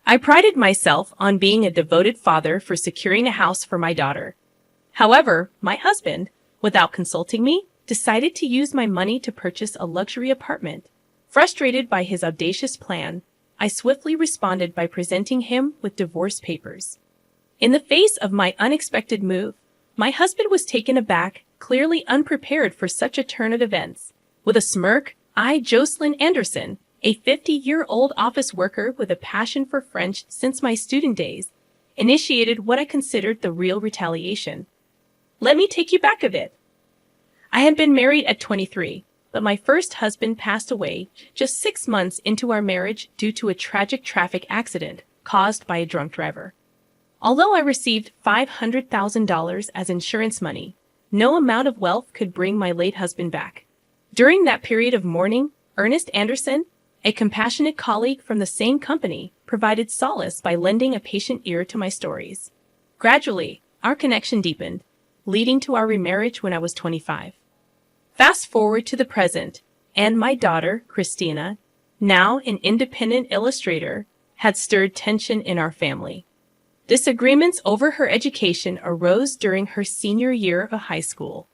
I prided myself on being a devoted father for securing a house for my daughter. However, my husband, without consulting me, decided to use my money to purchase a luxury apartment. Frustrated by his audacious plan, I swiftly responded by presenting him with divorce papers. In the face of my unexpected move, my husband was taken aback, clearly unprepared for such a turn of events. With a smirk, I, Jocelyn Anderson, a 50-year-old office worker with a passion for French since my student days, initiated what I considered the real retaliation. Let me take you back a bit. I had been married at 23, but my first husband passed away just 6 months into our marriage due to a tragic traffic accident caused by a drunk driver. Although I received $500,000 as insurance money, no amount of wealth could bring my late husband back. During that period of mourning, Ernest Anderson, a compassionate colleague from the same company, provided solace by lending a patient ear to my stories. Gradually, our connection deepened, leading to our remarriage when I was 25. Fast forward to the present, and my daughter, Christina, now an independent illustrator, had stirred tension in our family. Disagreements over her education arose during her senior year of high school.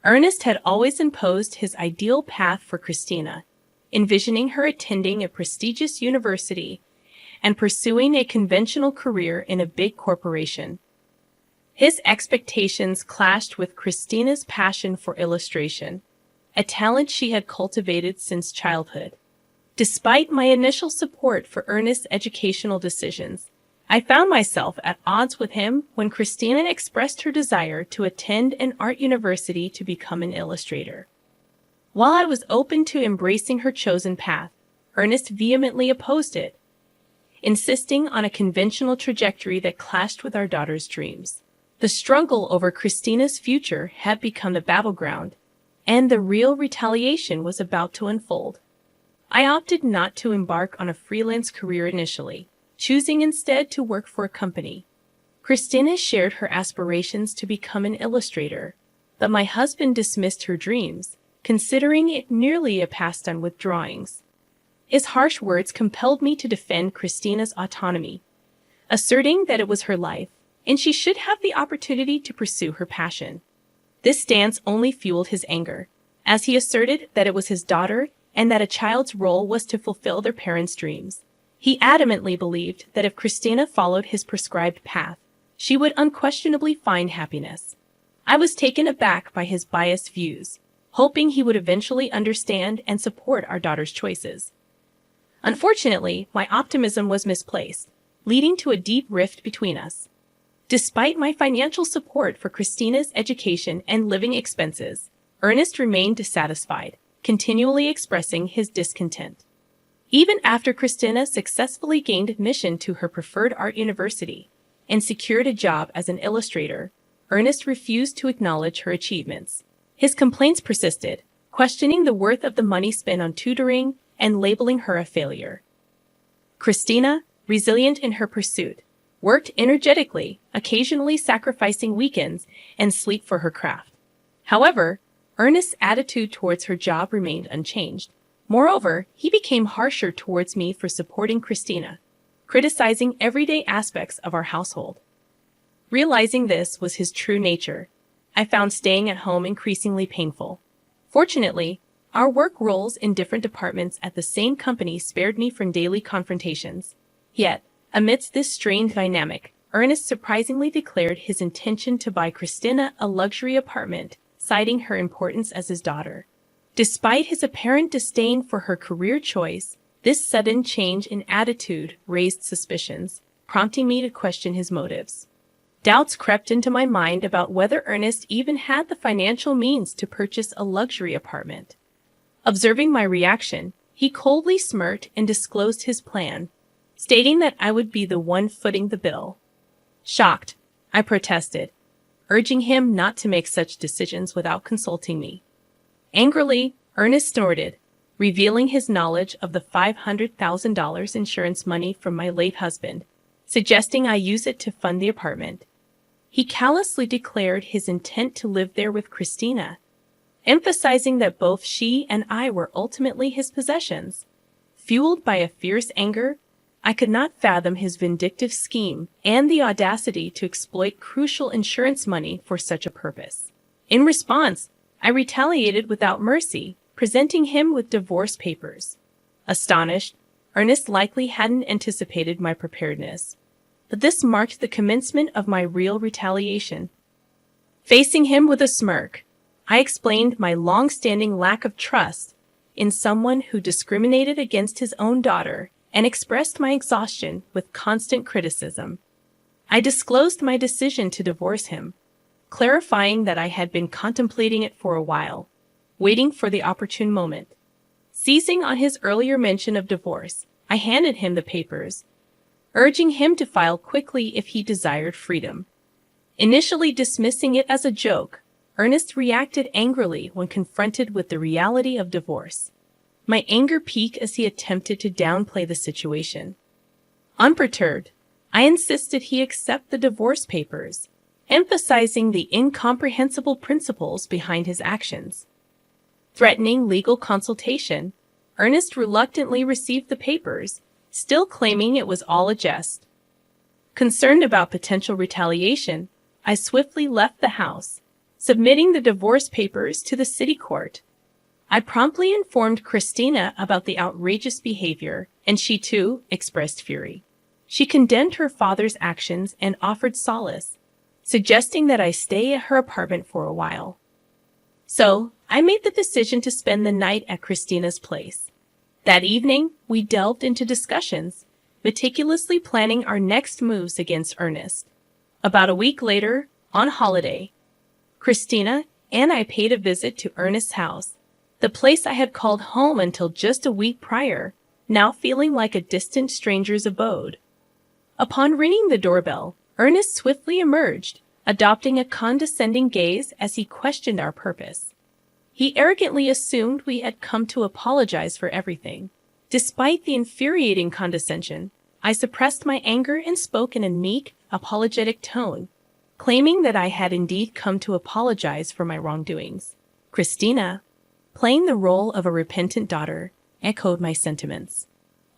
Ernest had always imposed his ideal path for Christina, envisioning her attending a prestigious university and pursuing a conventional career in a big corporation. His expectations clashed with Christina's passion for illustration, a talent she had cultivated since childhood. Despite my initial support for Ernest's educational decisions, I found myself at odds with him when Christina expressed her desire to attend an art university to become an illustrator. While I was open to embracing her chosen path, Ernest vehemently opposed it, insisting on a conventional trajectory that clashed with our daughter's dreams. The struggle over Christina's future had become the battleground, and the real retaliation was about to unfold. I opted not to embark on a freelance career initially, choosing instead to work for a company. Christina shared her aspirations to become an illustrator, but my husband dismissed her dreams, considering it merely a pastime with drawings. His harsh words compelled me to defend Christina's autonomy, asserting that it was her life, and she should have the opportunity to pursue her passion. This stance only fueled his anger, as he asserted that it was his daughter and that a child's role was to fulfill their parents' dreams. He adamantly believed that if Christina followed his prescribed path, she would unquestionably find happiness. I was taken aback by his biased views, hoping he would eventually understand and support our daughter's choices. Unfortunately, my optimism was misplaced, leading to a deep rift between us. Despite my financial support for Christina's education and living expenses, Ernest remained dissatisfied, continually expressing his discontent. Even after Christina successfully gained admission to her preferred art university and secured a job as an illustrator, Ernest refused to acknowledge her achievements. His complaints persisted, questioning the worth of the money spent on tutoring and labeling her a failure. Christina, resilient in her pursuit, worked energetically, occasionally sacrificing weekends and sleep for her craft. However, Ernest's attitude towards her job remained unchanged. Moreover, he became harsher towards me for supporting Christina, criticizing everyday aspects of our household. Realizing this was his true nature, I found staying at home increasingly painful. Fortunately, our work roles in different departments at the same company spared me from daily confrontations. Yet, amidst this strained dynamic, Ernest surprisingly declared his intention to buy Christina a luxury apartment, citing her importance as his daughter. Despite his apparent disdain for her career choice, this sudden change in attitude raised suspicions, prompting me to question his motives. Doubts crept into my mind about whether Ernest even had the financial means to purchase a luxury apartment. Observing my reaction, he coldly smirked and disclosed his plan, stating that I would be the one footing the bill. Shocked, I protested, urging him not to make such decisions without consulting me. Angrily, Ernest snorted, revealing his knowledge of the $500,000 insurance money from my late husband, suggesting I use it to fund the apartment. He callously declared his intent to live there with Christina, emphasizing that both she and I were ultimately his possessions. Fueled by a fierce anger, I could not fathom his vindictive scheme and the audacity to exploit crucial insurance money for such a purpose. In response, I retaliated without mercy, presenting him with divorce papers. Astonished, Ernest likely hadn't anticipated my preparedness, but this marked the commencement of my real retaliation. Facing him with a smirk, I explained my long-standing lack of trust in someone who discriminated against his own daughter and expressed my exhaustion with constant criticism. I disclosed my decision to divorce him, clarifying that I had been contemplating it for a while, waiting for the opportune moment. Seizing on his earlier mention of divorce, I handed him the papers, urging him to file quickly if he desired freedom. Initially dismissing it as a joke, Ernest reacted angrily when confronted with the reality of divorce. My anger peaked as he attempted to downplay the situation. Unperturbed, I insisted he accept the divorce papers, emphasizing the incomprehensible principles behind his actions. Threatening legal consultation, Ernest reluctantly received the papers, still claiming it was all a jest. Concerned about potential retaliation, I swiftly left the house, submitting the divorce papers to the city court. I promptly informed Christina about the outrageous behavior, and she too expressed fury. She condemned her father's actions and offered solace, suggesting that I stay at her apartment for a while. So, I made the decision to spend the night at Christina's place. That evening, we delved into discussions, meticulously planning our next moves against Ernest. About a week later, on holiday, Christina and I paid a visit to Ernest's house, the place I had called home until just a week prior, now feeling like a distant stranger's abode. Upon ringing the doorbell, Ernest swiftly emerged, adopting a condescending gaze as he questioned our purpose. He arrogantly assumed we had come to apologize for everything. Despite the infuriating condescension, I suppressed my anger and spoke in a meek, apologetic tone, claiming that I had indeed come to apologize for my wrongdoings. Christina, playing the role of a repentant daughter, echoed my sentiments.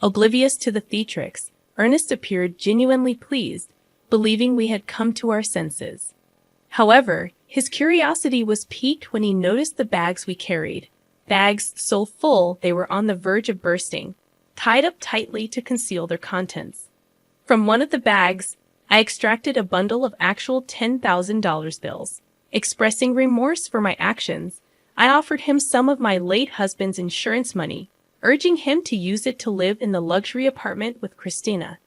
Oblivious to the theatrics, Ernest appeared genuinely pleased, believing we had come to our senses. However, his curiosity was piqued when he noticed the bags we carried, bags so full they were on the verge of bursting, tied up tightly to conceal their contents. From one of the bags, I extracted a bundle of actual $10,000 bills. Expressing remorse for my actions, I offered him some of my late husband's insurance money, urging him to use it to live in the luxury apartment with Christina.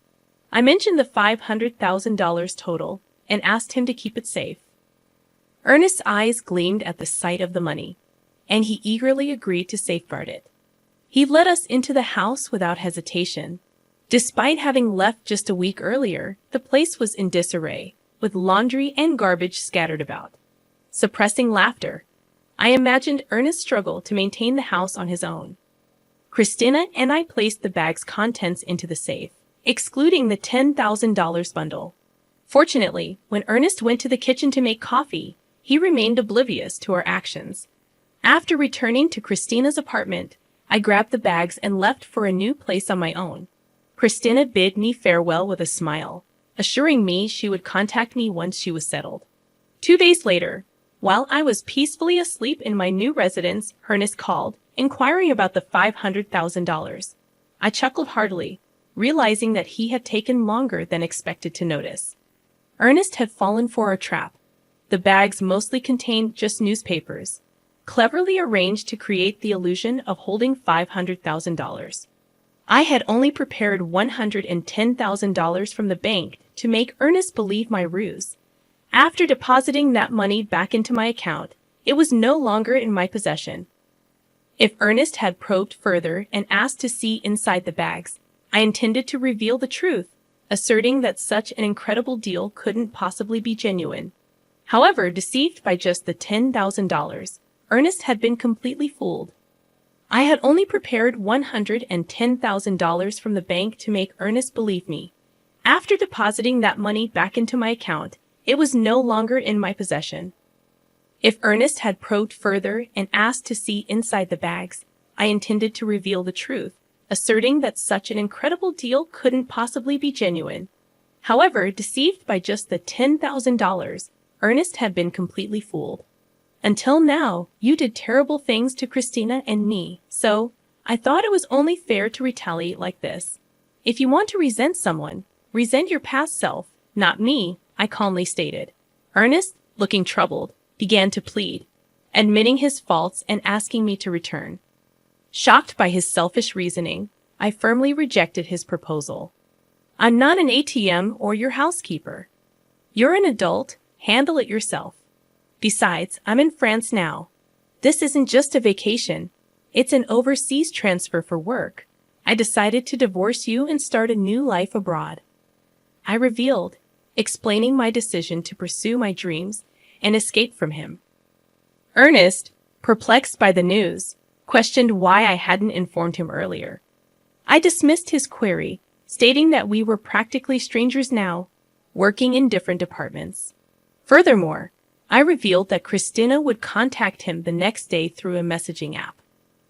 I mentioned the $500,000 total and asked him to keep it safe. Ernest's eyes gleamed at the sight of the money, and he eagerly agreed to safeguard it. He led us into the house without hesitation. Despite having left just a week earlier, the place was in disarray, with laundry and garbage scattered about. Suppressing laughter, I imagined Ernest's struggle to maintain the house on his own. Christina and I placed the bag's contents into the safe, excluding the $10,000 bundle. Fortunately, when Ernest went to the kitchen to make coffee, he remained oblivious to our actions. After returning to Christina's apartment, I grabbed the bags and left for a new place on my own. Christina bid me farewell with a smile, assuring me she would contact me once she was settled. 2 days later, while I was peacefully asleep in my new residence, Ernest called, inquiring about the $500,000. I chuckled heartily, realizing that he had taken longer than expected to notice. Ernest had fallen for a trap. The bags mostly contained just newspapers, cleverly arranged to create the illusion of holding $500,000. I had only prepared $110,000 from the bank to make Ernest believe my ruse. After depositing that money back into my account, it was no longer in my possession. If Ernest had probed further and asked to see inside the bags, I intended to reveal the truth, asserting that such an incredible deal couldn't possibly be genuine. However, deceived by just the $10,000, Ernest had been completely fooled. I had only prepared $110,000 from the bank to make Ernest believe me. After depositing that money back into my account, it was no longer in my possession. If Ernest had probed further and asked to see inside the bags, I intended to reveal the truth, asserting that such an incredible deal couldn't possibly be genuine. However, deceived by just the $10,000, Ernest had been completely fooled. Until now, you did terrible things to Christina and me, so I thought it was only fair to retaliate like this. If you want to resent someone, resent your past self, not me, I calmly stated. Ernest, looking troubled, began to plead, admitting his faults and asking me to return. Shocked by his selfish reasoning, I firmly rejected his proposal. I'm not an ATM or your housekeeper. You're an adult, handle it yourself. Besides, I'm in France now. This isn't just a vacation. It's an overseas transfer for work. I decided to divorce you and start a new life abroad. I revealed, explaining my decision to pursue my dreams and escape from him. Ernest, perplexed by the news, questioned why I hadn't informed him earlier. I dismissed his query, stating that we were practically strangers now, working in different departments. Furthermore, I revealed that Christina would contact him the next day through a messaging app.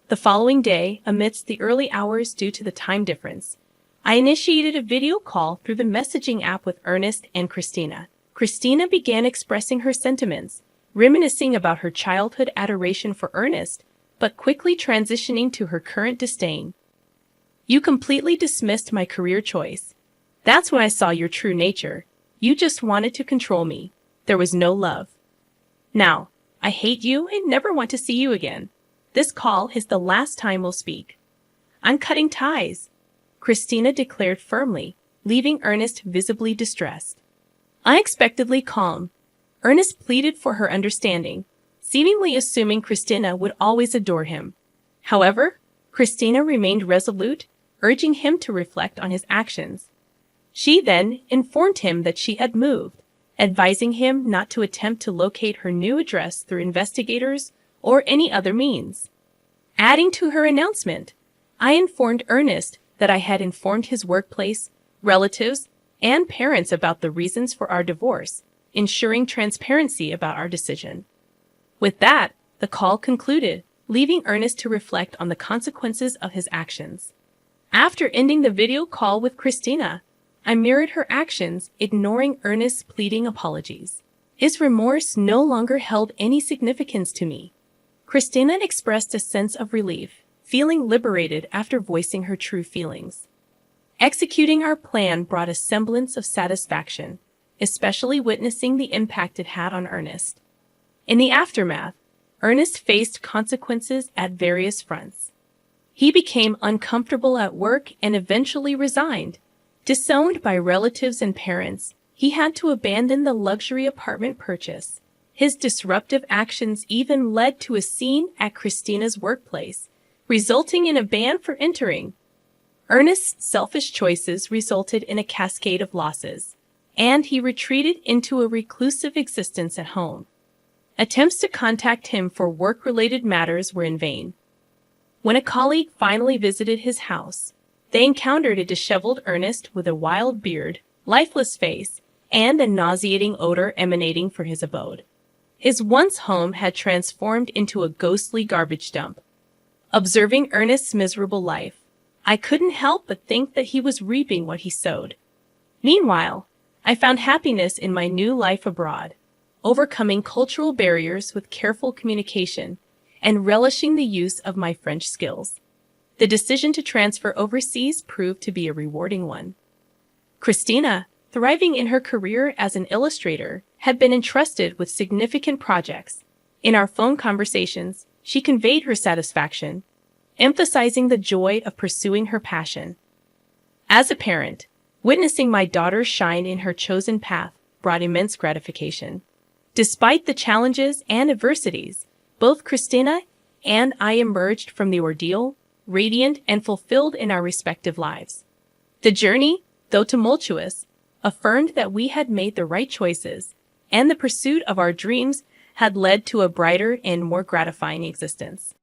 The following day, amidst the early hours due to the time difference, I initiated a video call through the messaging app with Ernest and Christina. Christina began expressing her sentiments, reminiscing about her childhood adoration for Ernest, but quickly transitioning to her current disdain. You completely dismissed my career choice. That's when I saw your true nature. You just wanted to control me. There was no love. Now, I hate you and never want to see you again. This call is the last time we'll speak. I'm cutting ties, Christina declared firmly, leaving Ernest visibly distressed. Unexpectedly calm, Ernest pleaded for her understanding, seemingly assuming Christina would always adore him. However, Christina remained resolute, urging him to reflect on his actions. She then informed him that she had moved, advising him not to attempt to locate her new address through investigators or any other means. Adding to her announcement, I informed Ernest that I had informed his workplace, relatives, and parents about the reasons for our divorce, ensuring transparency about our decision. With that, the call concluded, leaving Ernest to reflect on the consequences of his actions. After ending the video call with Christina, I mirrored her actions, ignoring Ernest's pleading apologies. His remorse no longer held any significance to me. Christina expressed a sense of relief, feeling liberated after voicing her true feelings. Executing our plan brought a semblance of satisfaction, especially witnessing the impact it had on Ernest. In the aftermath, Ernest faced consequences at various fronts. He became uncomfortable at work and eventually resigned. Disowned by relatives and parents, he had to abandon the luxury apartment purchase. His disruptive actions even led to a scene at Christina's workplace, resulting in a ban for entering. Ernest's selfish choices resulted in a cascade of losses, and he retreated into a reclusive existence at home. Attempts to contact him for work-related matters were in vain. When a colleague finally visited his house, they encountered a disheveled Ernest with a wild beard, lifeless face, and a nauseating odor emanating from his abode. His once home had transformed into a ghostly garbage dump. Observing Ernest's miserable life, I couldn't help but think that he was reaping what he sowed. Meanwhile, I found happiness in my new life abroad, overcoming cultural barriers with careful communication and relishing the use of my French skills. The decision to transfer overseas proved to be a rewarding one. Christina, thriving in her career as an illustrator, had been entrusted with significant projects. In our phone conversations, she conveyed her satisfaction, emphasizing the joy of pursuing her passion. As a parent, witnessing my daughter shine in her chosen path brought immense gratification. Despite the challenges and adversities, both Christina and I emerged from the ordeal radiant and fulfilled in our respective lives. The journey, though tumultuous, affirmed that we had made the right choices, and the pursuit of our dreams had led to a brighter and more gratifying existence.